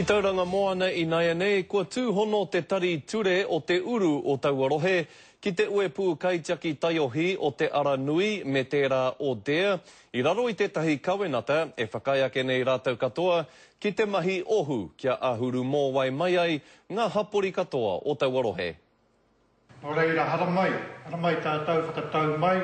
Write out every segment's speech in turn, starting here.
Ki tauranga moana I Naianei, kua tūhono te tari ture o te uru o Tauarohe, ki te uepu kaitiaki taiohi o te Aranui me tērā o Dea, I raro I tētahi kawenata e whakaiake nei rātou katoa ki te mahi ohu kia ahuru mō wai mai ai ngā hapori katoa o Tauarohe. Nō reira, haramai tātou whakatau mai.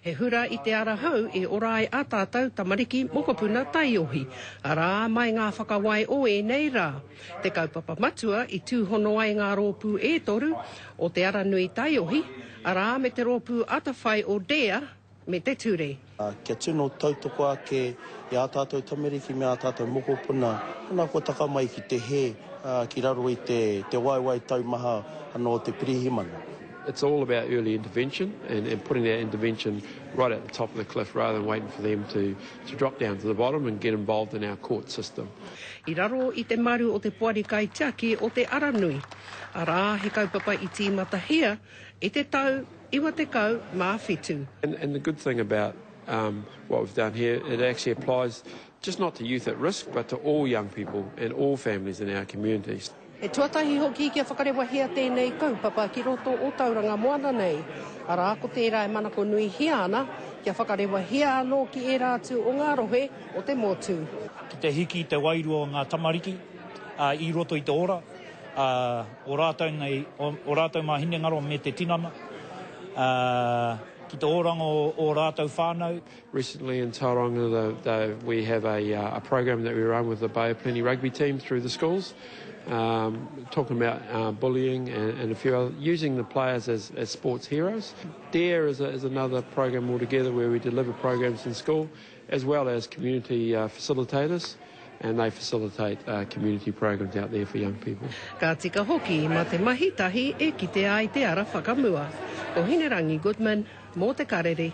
He hura I te ara hau e ora ai a tātou tamariki mokopuna taiohi. Arā mai ngā whakawai o e nei rā. Te kaupapa matua I tūhono ai ngā rōpū e toru o te Aranui taiohi. Arā me te rōpū atawhai o Dea me te ture. Kia tino tautoko ake I a tātou tamariki me a tātou mokopuna. Hana kua taka mai ki te he ki raro I te waiwai taumaha anō te pirihimana. It's all about early intervention and putting that intervention right at the top of the cliff rather than waiting for them to drop down to the bottom and get involved in our court system. I raro I te maru o te puari kaitiaki o te Aranui. Arā he kaupapa I tīmata hea I te tau iwa te kau mā whetū. And the good thing about what we've done here, it actually applies just not to youth at risk but to all young people and all families in our communities. E tuatahi hoki kia whakarewahia tēnei kaupapa ki roto o tauranga moana nei. Arā ko tērā e manako nui hia ana, kia whakarewahia anō ki e rātu o ngā rohe o te motu. Ki te hiki te wairua o ngā tamariki, I roto I te ora, o rātou mā hine ngaro me te tinana, ki te oranga o rātou whānau. Recently in Tauranga we have a program that we run with the Bay of Plenty rugby team through the schools. Talking about bullying and a few other, using the players as sports heroes. DARE is another program altogether where we deliver programs in school as well as community facilitators, and they facilitate community programs out there for young people. Ka tika hoki ma te mahitahi e kite ai te ara whakamua. Ko Hinerangi Goodman, mō te karere.